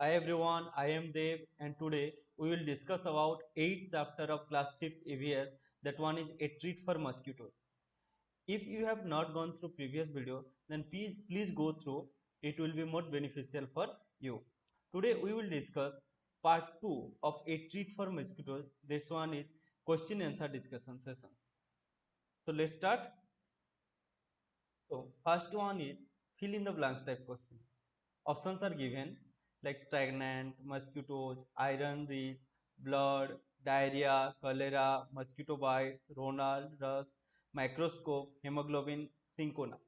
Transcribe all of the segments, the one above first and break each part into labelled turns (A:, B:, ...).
A: Hi everyone, I am Dev and today we will discuss about 8th chapter of class 5th EVS. That one is a treat for mosquitoes. If you have not gone through previous video, then please go through. It will be more beneficial for you. Today we will discuss part 2 of a treat for mosquitoes. This one is question answer discussion sessions. So let's start. So first one is fill in the blanks type questions. Options are given like stagnant, mosquitoes, iron rich, blood, diarrhea, cholera, mosquito bites, Ronald, rust, microscope, hemoglobin, cinchona.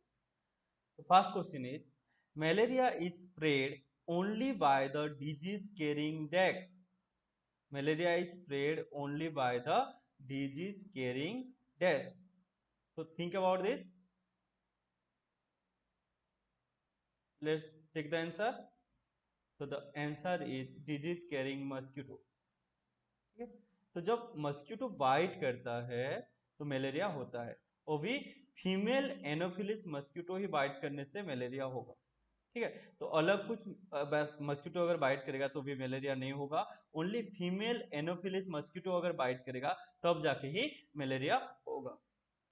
A: The first question is malaria is spread only by the disease carrying ducks. Malaria is spread only by the disease carrying ducks. So think about this. Let's check the answer. So the answer is disease carrying mosquito. ठीक है, तो जब mosquito bite करता है तो malaria होता है, वो भी फीमेल एनोफिलिस मस्किटो ही बाइट करने से मलेरिया होगा। ठीक है, तो अलग कुछ मस्किटो अगर बाइट करेगा तो भी मलेरिया नहीं होगा। ओनली फीमेल एनोफिलिस मस्किटो अगर बाइट करेगा तब जाके ही मलेरिया होगा।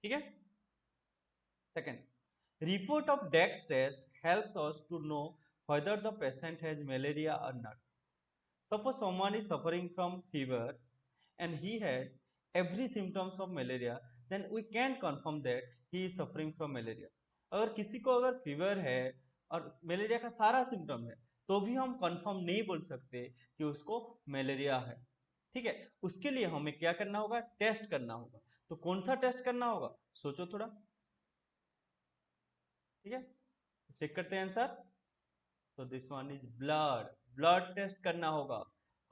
A: ठीक है, second, report of Dex test helps us to know whether the patient has malaria or not. Suppose someone is suffering from fever and he has every symptoms of malaria, then we can confirm that he is suffering from malaria. अगर किसी को अगर fever है और malaria का सारा symptom है तो भी हम कंफर्म नहीं बोल सकते कि उसको मलेरिया है। ठीक है, उसके लिए हमें क्या करना होगा, टेस्ट करना होगा। तो कौन सा टेस्ट करना होगा, सोचो थोड़ा। ठीक है, चेक करते हैं आंसर। तो this one is blood. Blood test करना होगा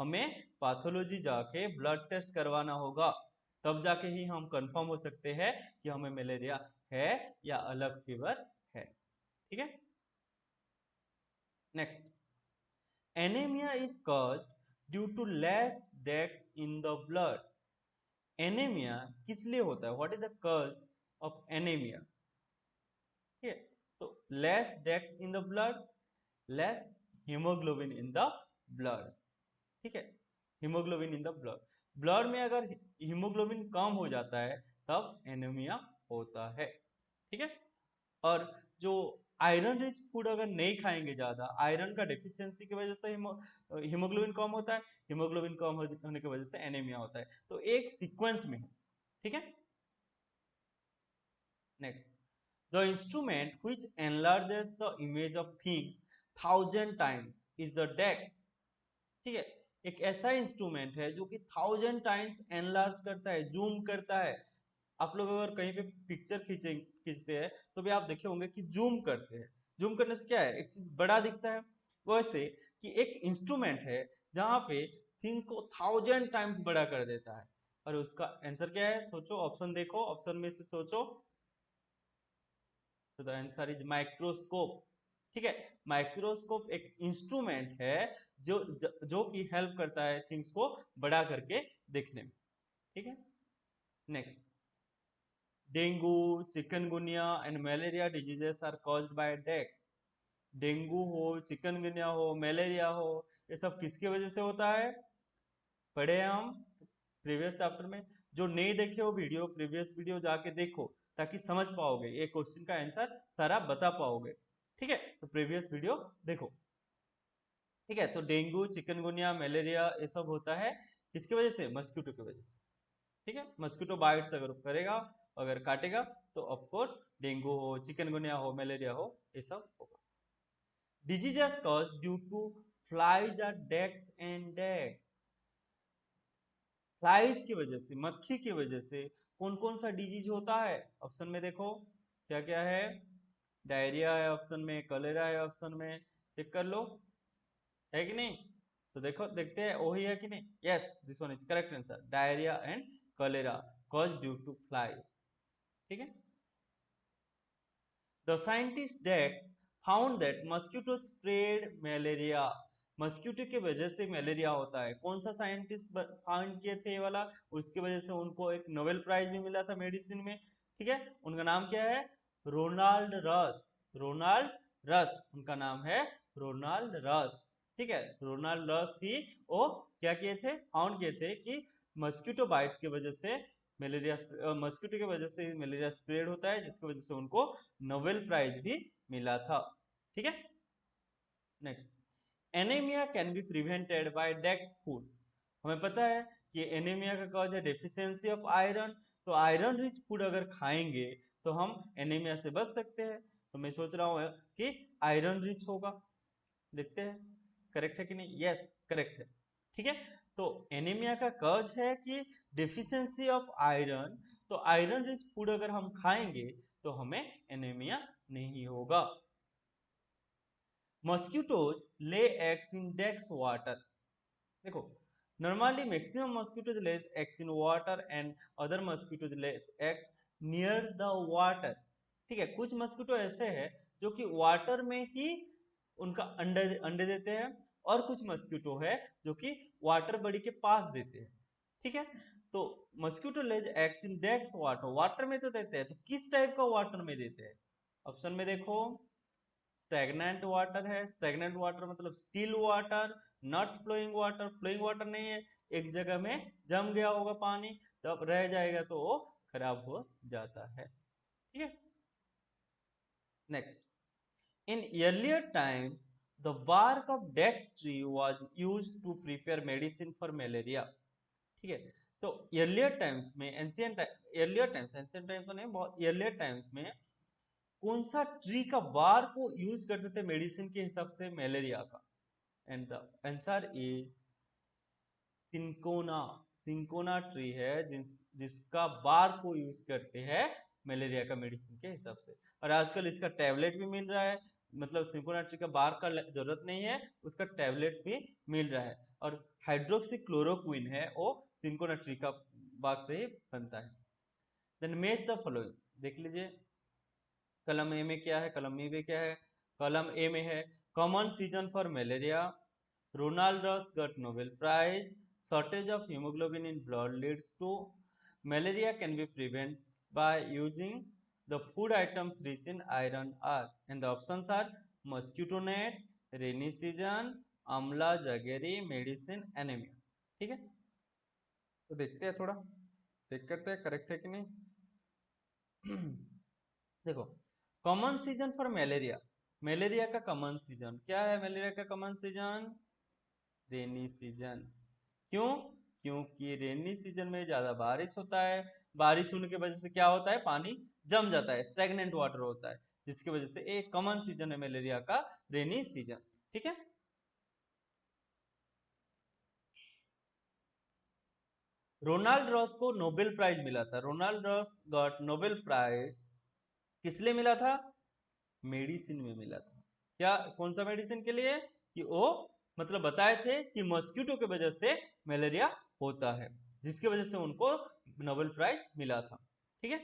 A: हमें, पैथोलॉजी जाके ब्लड टेस्ट करवाना होगा, तब जाके ही हम कंफर्म हो सकते हैं कि हमें मलेरिया है या अलग फीवर है। ठीक है, next, anaemia is caused due to less dash in the blood. Anaemia किस लिए होता है, what is the cause of anaemia. ठीक है, तो less dash in the blood, less haemoglobin in the blood. ठीक है, haemoglobin in the blood, blood में अगर हीमोग्लोबिन कम हो जाता है तब एनीमिया होता है। ठीक है, और जो आयरन रिच फूड अगर नहीं खाएंगे, ज्यादा आयरन का डेफिशिएंसी की वजह से हीमोग्लोबिन कम होता है, हीमोग्लोबिन कम होने की वजह से एनीमिया होता है। तो एक सीक्वेंस में है। ठीक है, next, the instrument which enlarges the image of things 1000 times is the डेक्स। ठीक है, एक ऐसा इंस्ट्रूमेंट है जो कि 1000 times एनलार्ज करता है, जूम करता है। आप लोग अगर कहीं पे पिक्चर खींचते हैं तो भी आप देखे होंगे कि जूम करते हैं। जूम करने से क्या है, एक चीज बड़ा दिखता है। वैसे कि एक इंस्ट्रूमेंट है जहां पे थिंग को 1000 times बड़ा कर देता है। और उसका आंसर क्या है, सोचो, ऑप्शन देखो, ऑप्शन में से सोचो। तो द आंसर इज माइक्रोस्कोप। ठीक है, माइक्रोस्कोप एक इंस्ट्रूमेंट है जो कि हेल्प करता है थिंग्स को बड़ा करके देखने में। ठीक है, next, dengue, chikungunya and malaria diseases are caused by dash. Dengue हो, चिकनगुनिया हो, मलेरिया हो, ये सब किसकी वजह से होता है, पढ़े हैं हम प्रीवियस चैप्टर में। जो नहीं देखे हो वीडियो, प्रीवियस वीडियो जाके देखो ताकि समझ पाओगे, ये क्वेश्चन का आंसर सारा बता पाओगे। ठीक है, तो प्रीवियस वीडियो देखो। ठीक है, तो डेंगू, चिकनगुनिया, मलेरिया ये सब होता है किसकी वजह से, मस्किटो की वजह से। ठीक है, मस्किटो बाइट्स अगर करेगा, अगर काटेगा, तो ऑफकोर्स डेंगू हो, चिकनगुनिया हो, मलेरिया हो, ये सब होगा। Diseases cause due to flies are dash and dash. Flies की वजह से, मक्खी की वजह से कौन कौन सा डिजीज होता है, ऑप्शन में देखो क्या क्या है। डायरिया है ऑप्शन में, कलेरा है ऑप्शन में, चेक कर लो, है कि नहीं। तो देखो, देखते हैं वही है कि नहीं। Yes, this one is correct answer, diarrhoea and cholera cause due to flies. ठीक है, the scientist that found that mosquito spread malaria. Mosquito की वजह से मलेरिया होता है, कौन सा साइंटिस्ट फाउंड किए थे ये वाला, उसकी वजह से उनको एक नोबेल प्राइज भी मिला था मेडिसिन में। ठीक है, उनका नाम क्या है, रोनाल्ड रस। रोनाल्ड रस उनका नाम है, रोनाल्ड रस। ठीक है, रोनाल्डस ही वो क्या किए थे, फाउंड किए थे कि मस्किटो बाइट्स की वजह से मलेरिया, मस्किटो की वजह से मलेरिया स्प्रेड होता है, जिसकी वजह से उनको नोबेल प्राइज भी मिला था। ठीक है, next, anaemia can be prevented by dash food. हमें पता है कि एनीमिया का कॉज है डेफिशिएंसी ऑफ आयरन, तो आयरन रिच फूड अगर खाएंगे तो हम एनीमिया से बच सकते हैं। तो मैं सोच रहा हूँ कि आयरन रिच होगा, देखते हैं करेक्ट है कि नहीं। यस, करेक्ट है। ठीक है, तो एनीमिया का कॉज है कि डेफिशिएंसी ऑफ आयरन, तो आयरन रिच फूड अगर हम खाएंगे तो हमें एनीमिया नहीं होगा। Mosquitoes lay eggs in dash water. देखो, normally maximum mosquitoes lays eggs in water and other mosquitoes lays eggs near the water। ठीक है, कुछ मस्किटो ऐसे हैं जो कि वाटर में ही उनका अंडे अंडे देते हैं, और कुछ मस्किटो है जो कि वाटर बॉडी के पास देते हैं। ठीक है, तो mosquito lays eggs in dash water, water में तो देते हैं, तो किस टाइप का वाटर में देते हैं? ऑप्शन में देखो, स्टेगनेंट वाटर है, स्टेगनेंट वाटर मतलब still water, not flowing water, flowing water नहीं है, एक जगह में जम गया होगा पानी, तब रह जाएगा तो वो खराब हो जाता है। ठीक है, next, in earlier times the bark of dex tree was used to prepare medicine for malaria। ठीक है, तो earlier times में, एंशियंट टाइम्स तो नहीं, बहुत earlier times में कौन सा ट्री का बार को यूज करते थे मेडिसिन के हिसाब से मलेरिया का? And the answer is cinchona. Cinchona tree है जिसका बार को यूज करते हैं मलेरिया का मेडिसिन के हिसाब से, और आजकल इसका टैबलेट भी मिल रहा है, मतलब सिंकोना ट्री का बार का जरूरत नहीं है, उसका टैबलेट भी मिल रहा है। और हाइड्रोक्सी क्लोरोक्विन है वो सिंकोना ट्री का बाग से ही बनता है। देन मैच द फॉलोइंग, देख लीजिए कलम ए में क्या है, कलम ई में क्या है। कलम ए में है common season for malaria, Ronald's got Nobel prize, shortage of haemoglobin in blood leads to, malaria can be prevent by using the food items rich in iron are, and the options are mosquito net, rainy season, amla jaggery, medicine, anaemia. ठीक है, तो देखते हैं, थोड़ा check करते हैं correct है कि नहीं। देखो, common season for malaria, malaria का कॉमन सीजन क्या है? मलेरिया का कॉमन सीजन रेनी सीजन। क्यों? क्योंकि रेनी सीजन में ज्यादा बारिश होता है, बारिश होने की वजह से क्या होता है, पानी जम जाता है, स्टैग्नेंट वाटर होता है, जिसकी वजह से एक कॉमन सीजन है मलेरिया का, रेनी सीजन। ठीक है, रोनाल्ड रॉस को नोबेल प्राइज मिला था, Ronald Ross got Nobel prize किस लिए मिला था? मेडिसिन में मिला था। क्या, कौन सा मेडिसिन के लिए? कि वो मतलब बताए थे कि मॉस्किटो की वजह से मलेरिया होता है, जिसकी वजह से उनको नोबेल प्राइज मिला था। ठीक है,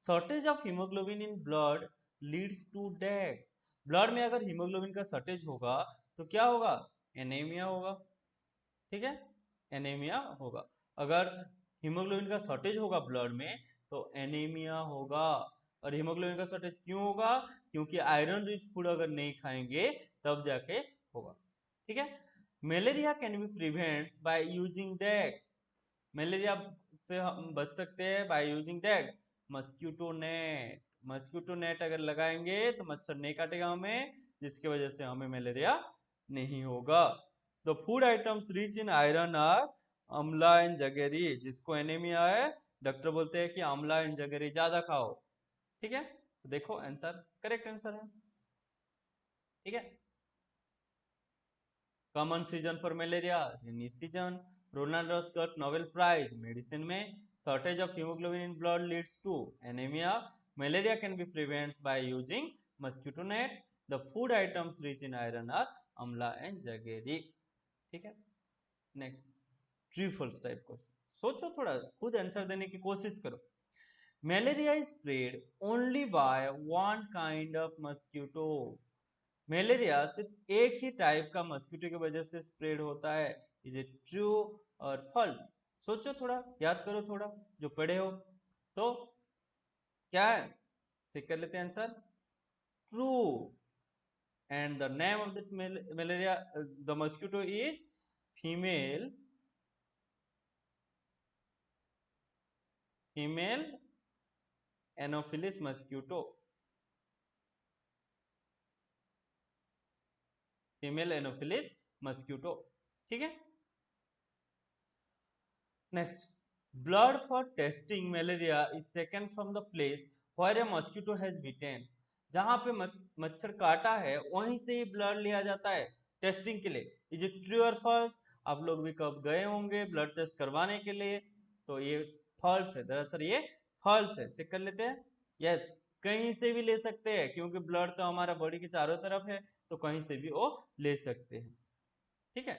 A: shortage of haemoglobin in blood leads to deaths. Blood में अगर हीमोग्लोबिन का शॉर्टेज होगा तो क्या होगा? एनीमिया होगा। ठीक है, एनीमिया होगा। अगर हीमोग्लोबिन का शॉर्टेज होगा ब्लड में तो एनीमिया होगा। और हीमोग्लोबिन का शॉर्टेज क्यों होगा? क्योंकि आयरन रिच फूड अगर नहीं खाएंगे तब जाके होगा। ठीक है, malaria can be prevents by using dash. Malaria से हम बच सकते हैं by using dash, mosquito net. Mosquito net अगर लगाएंगे तो मच्छर नहीं काटेगा हमें, जिसकी वजह से हमें मलेरिया नहीं होगा। The food items rich in iron are amla and jaggery, जिसको एनीमिया है डॉक्टर बोलते हैं कि आंवला एंड जगेरी ज्यादा खाओ। ठीक है, तो देखो आंसर करेक्ट आंसर है। ठीक है, common season for malaria rainy season, Ronald got Nobel prize medicine में, shortage of haemoglobin in blood leads to anaemia, malaria can be prevents by using mosquito net, the food items rich in iron are amla and jaggery. ठीक है, next, true false type question, सोचो थोड़ा, खुद answer देने की कोशिश करो। Malaria is spread only by one kind of mosquito. Malaria सिर्फ एक ही टाइप का मस्किटो की वजह से स्प्रेड होता है। इज इट ट्रू और फॉल्स? सोचो थोड़ा, याद करो थोड़ा, जो पढ़े हो तो क्या है, चेक कर लेते हैं answer. True. and the name of the malaria the mosquito is female Anopheles mosquito, female Anopheles mosquito. ठीक है, next, blood for testing malaria is taken from the place where a mosquito has beaten. जहां पे मच्छर काटा है वहीं से ही blood लिया जाता है टेस्टिंग के लिए। इज इट ट्रू और फॉल्स? आप लोग भी कब गए होंगे ब्लड टेस्ट करवाने के लिए, तो ये फॉल्स है, दरअसल ये फॉल्स है। चेक कर लेते हैं। यस, कहीं से भी ले सकते हैं क्योंकि ब्लड तो हमारा बॉडी के चारों तरफ है, तो कहीं से भी वो ले सकते हैं। ठीक है,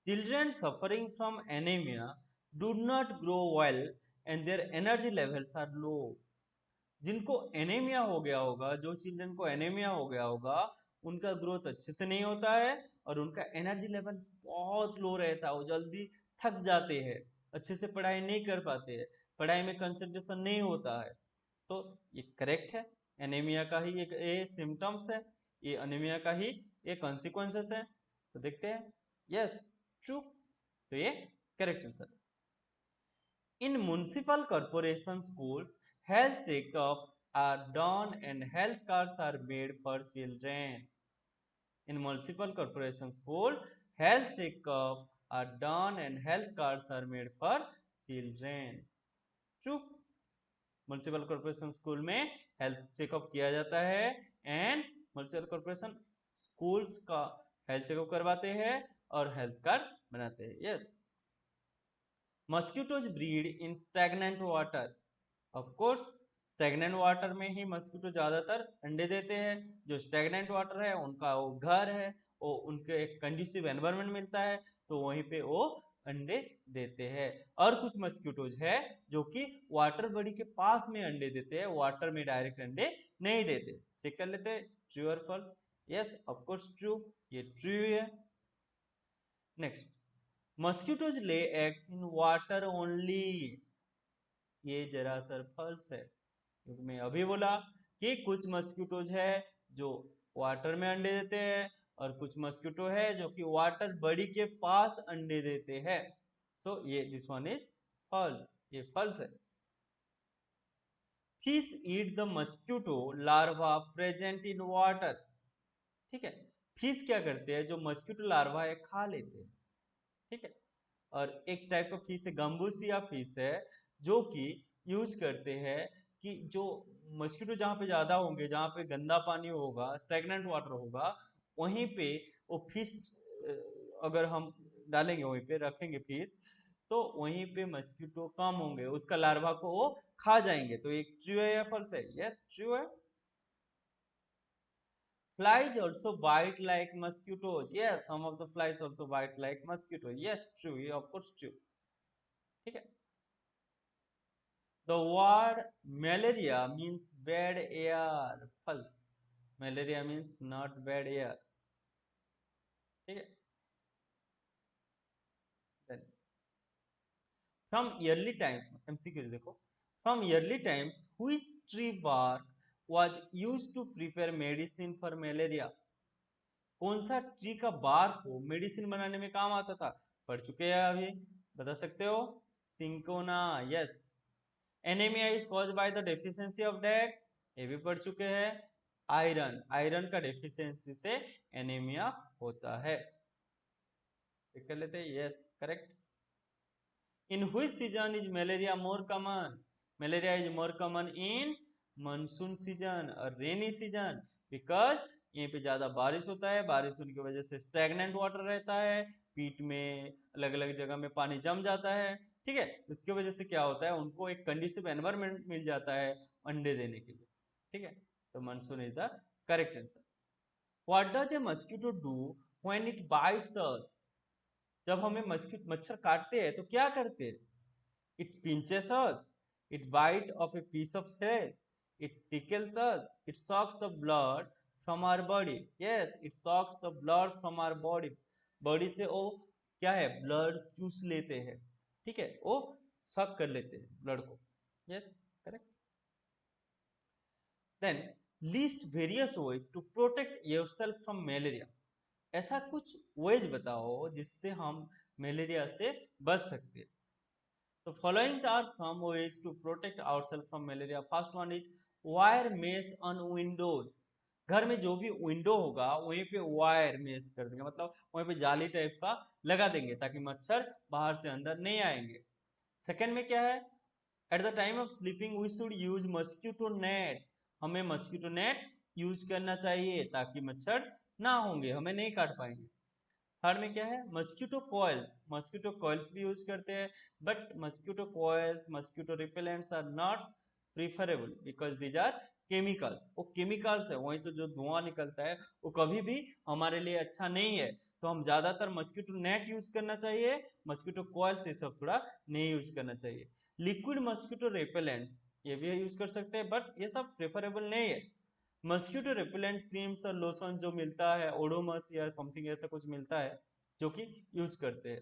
A: children suffering from anemia do not grow well and their energy levels are low। जिनको एनीमिया हो गया होगा, जो चिल्ड्रन को एनीमिया हो गया होगा, उनका ग्रोथ अच्छे से नहीं होता है और उनका एनर्जी लेवल बहुत लो रहता है, वो जल्दी थक जाते हैं, अच्छे से पढ़ाई नहीं कर पाते हैं, पढ़ाई में कंसंट्रेशन नहीं होता है। तो ये करेक्ट है, एनीमिया का ही एक ये सिम्टम्स है, ये एनीमिया का ही ये कॉन्सिक्वेंसेस है। तो देखते हैं। यस, ट्रू, तो ये correct answer. In municipal corporation schools health checkups are done and health cards are made for children। In municipal corporation school, health checkup are done and health cards are made for children। True, municipal corporation school में health checkup किया जाता है and municipal corporation schools का health checkup करवाते हैं और health card बनाते हैं। Yes, mosquitoes breed in stagnant water. Of course, stagnant water में ही मस्क्यूटो ज्यादातर अंडे देते हैं। जो स्टैग्नेंट वाटर है उनका वो घर है, वो उनके एक कंडीसिव एनवायरनमेंट मिलता है, तो वहीं पे वो अंडे देते हैं। और कुछ मस्क्यूटोज है जो कि वाटर बॉडी के पास में अंडे देते हैं, वाटर में डायरेक्ट अंडे नहीं देते। चेक कर लेते हैं, ट्रू और false. Yes, of course true, ये ट्रू है। Next, mosquitoes lay eggs in water only. ये जरा सर फॉल्स है, क्योंकि मैं अभी बोला कि कुछ मस्क्यूटोज है जो वाटर में अंडे देते हैं और कुछ मस्क्यूटो है जो कि वाटर बॉडी के पास अंडे देते हैं। सो ये दिस वन इज फॉल्स, ये फॉल्स है। Fish eat the mosquito larva present in water. ठीक है, फिश क्या करते हैं, जो मस्क्यूटो लार्वा है खा लेते हैं। ठीक है, और एक टाइप का फिश है गम्बूसिया फिश है, जो कि यूज करते हैं कि जो मस्किटो जहाँ पे ज्यादा होंगे, जहाँ पे गंदा पानी होगा, स्टैग्नेंट वाटर होगा, वहीं पे वो फिश अगर हम डालेंगे, वहीं पे रखेंगे फिश, तो वहीं पे मस्किटो कम होंगे, उसका लार्वा को वो खा जाएंगे। तो एक ट्रू है या फॉल्स है? यस, ट्रू है। Flies also bite like mosquitoes. Yes, some of the flies also bite like mosquito. Yes, true. Yeah, of course true. ठीक है। The word malaria means bad air. False. Malaria means not bad air. ठीक है। Then from early times, MCQs देखो। From early times, which tree bark was used to prepare medicine for malaria? कौन सा tree का bark को medicine बनाने में काम आता था? पढ़ चुके हैं अभी, बता सकते हो? Cinchona. Yes. Anaemia is cause by the deficiency of डेक्स, ये भी पढ़ चुके हैं। आयरन, आयरन का डेफिशिएंसी से एनीमिया होता है। देख कर लेते हैं। Yes, correct. In which season is malaria more common? Malaria is more common in monsoon season और रेनी सीजन, बिकॉज यहाँ पे ज्यादा बारिश होता है, बारिश होने की वजह से स्टैग्नेंट वाटर रहता है, पीट में अलग अलग जगह में पानी जम जाता है। ठीक है, इसकी वजह से क्या होता है, उनको एक कंडीसिव एनवायरनमेंट मिल जाता है अंडे देने के लिए। ठीक है, तो monsoon is the correct answer. What does a mosquito do when it bites us? जब हमें मच्छर काटते हैं तो क्या करते हैं? It pinches us, it bite of a piece of flesh, it tickles us, it sucks the blood from our body। yes, it sucks the blood from our body। Body से वो क्या है, ब्लड चूस लेते हैं। ठीक है, वो सक कर लेते हैं ब्लड को। Yes, correct. Then list various ways to protect yourself from malaria. ऐसा कुछ वेज बताओ जिससे हम मलेरिया से बच सकते हैं। तो following are some ways to protect ourself from malaria. First one is wire mesh on windows. घर में जो भी विंडो होगा वहीं पे वायर मेश कर देंगे, मतलब वहीं पे जाली टाइप का लगा देंगे ताकि मच्छर बाहर से अंदर नहीं आएंगे। सेकंड में क्या है, at the time of sleeping we should use mosquito net. हमें मस्किटो नेट यूज करना चाहिए ताकि मच्छर ना होंगे, हमें नहीं काट पाएंगे। थर्ड में क्या है, मस्किटो कॉइल्स। मस्किटो कॉइल्स भी यूज करते हैं, but mosquito coils, mosquito repellents are not preferable because these are chemicals. वो केमिकल्स है, वहीं से जो धुआं निकलता है वो कभी भी हमारे लिए अच्छा नहीं है। तो हम ज्यादातर मस्किटो नेट यूज करना चाहिए, मस्किटो कॉइल्स ये सब थोड़ा नहीं यूज करना चाहिए। लिक्विड मस्किटो रिपेलेंट्स ये भी यूज कर सकते हैं, बट ये सब प्रेफरेबल नहीं है। मस्किटो रिपेलेंट क्रीम्स और लोशन जो मिलता है, ओडोमस या समथिंग ऐसा कुछ मिलता है जो कि यूज करते हैं।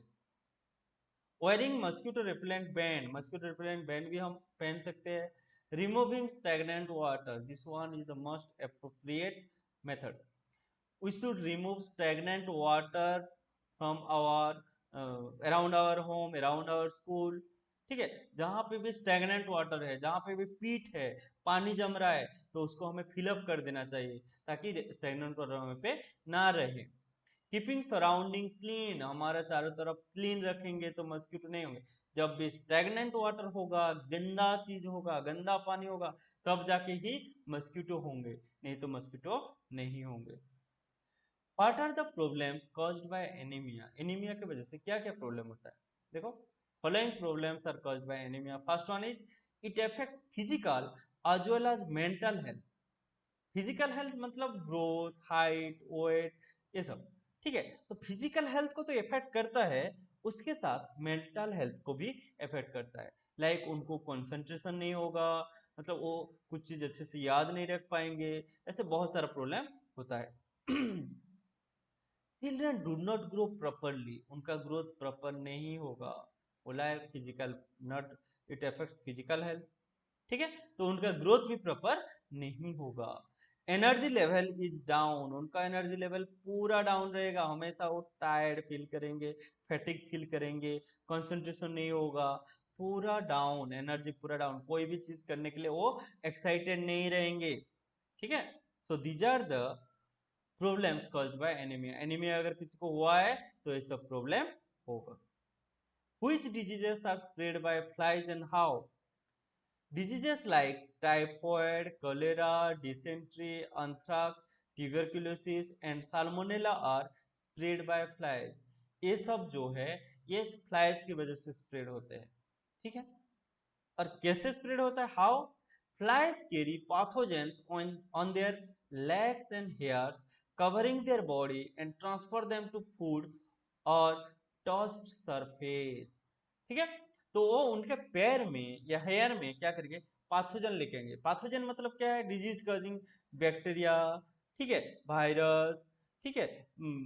A: Wearing mosquito repellent band, mosquito repellent band भी हम पहन सकते हैं। Removing stagnant water, this one is the most appropriate method. We should remove stagnant water from our around our home, around our school. ठीक है, जहां पे भी स्टैग्नेंट वाटर है, जहां पे भी पीट है, पानी जम रहा है, तो उसको हमें फिलअप कर देना चाहिए ताकि स्टैग्नेंट वाटर हमें पे ना रहे। कीपिंग सराउंडिंग क्लीन, हमारा चारों तरफ क्लीन रखेंगे तो मस्किटो नहीं होंगे। जब भी स्टैग्नेंट वाटर होगा, गंदा चीज होगा, गंदा पानी होगा, तब जाके ही मस्किटो होंगे, नहीं तो मस्किटो नहीं होंगे। What are the problems caused by anaemia, anaemia की वजह से क्या क्या प्रॉब्लम होता है। देखो, following problems are caused by anaemia. First one is it affects physical as well as mental health. Physical health मतलब ग्रोथ, हाइट, वेट, ये सब। ठीक है, तो फिजिकल हेल्थ को तो इफेक्ट करता है, उसके साथ मेंटल हेल्थ को भी इफेक्ट करता है। लाइक उनको कंसंट्रेशन नहीं होगा, मतलब वो कुछ चीज अच्छे से याद नहीं रख पाएंगे, ऐसे बहुत सारा प्रॉब्लम होता है। Children do not grow properly, उनका ग्रोथ प्रॉपर नहीं होगा। बोला है physical, not it affects physical health. ठीक है, तो उनका ग्रोथ भी प्रॉपर नहीं होगा। एनर्जी लेवल इज डाउन, उनका एनर्जी लेवल पूरा डाउन रहेगा, हमेशा वो टायर्ड फील करेंगे, फैटिक फील करेंगे, कंसंट्रेशन नहीं होगा, पूरा डाउन, एनर्जी पूरा डाउन, कोई भी चीज करने के लिए वो एक्साइटेड नहीं रहेंगे। ठीक है, so these are the problems caused by anaemia. Anaemia अगर किसी को हुआ है तो ये सब प्रॉब्लम होगा। Which diseases are spread by flies and how. Diseases like typhoid, cholera, dysentery, anthrax, tuberculosis and salmonella are spread by flies। ये सब जो है ये फ्लाइज की वजह से स्प्रेड होते हैं। ठीक है, और कैसे स्प्रेड होता है, how. Flies carry pathogens on their legs and hairs, covering their body and transfer them to food or touched surface। ठीक है, तो वो उनके पैर में या हेयर में क्या करेंगे, पाथोजन लेके आएंगे। पाथोजन मतलब क्या है, डिजीज कॉजिंग बैक्टीरिया, ठीक है, वायरस, ठीक है,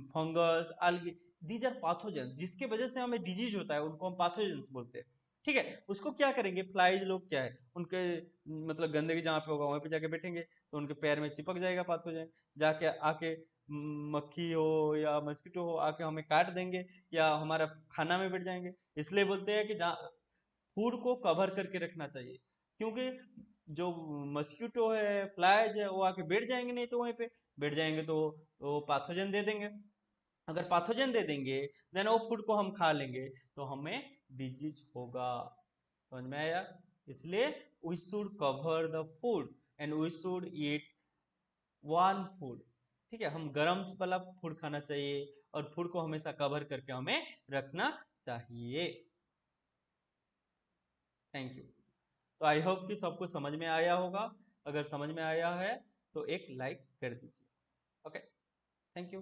A: फंगस, algae, दीज आर पाथोजन, जिसके वजह से हमें डिजीज होता है उनको हम पाथोजन बोलते हैं। ठीक है, उसको क्या करेंगे, फ्लाइज लोग क्या है, उनके मतलब गंदगी जहाँ पे होगा वहीं पे जाके बैठेंगे, तो उनके पैर में चिपक जाएगा पाथोजन, जाके आके मक्खी हो या मस्किटो हो आके हमें काट देंगे या हमारा खाना में बैठ जाएंगे। इसलिए बोलते हैं कि जहाँ फूड को कवर करके रखना चाहिए, क्योंकि जो मस्किटो है, फ्लाइज है, वो आके बैठ जाएंगे, नहीं तो वहीं पे बैठ जाएंगे तो वो पाथोजन दे देंगे। अगर पाथोजन दे देंगे देन वो फूड को हम खा लेंगे तो हमें डिजीज होगा। समझ में आया, इसलिए we should cover the food and we should eat warm food. ठीक है, हम गर्म वाला फूड खाना चाहिए और फूड को हमेशा कवर करके हमें रखना चाहिए। Thank you. तो आई होप कि सबको समझ में आया होगा। अगर समझ में आया है तो एक लाइक कर दीजिए। Okay, thank you.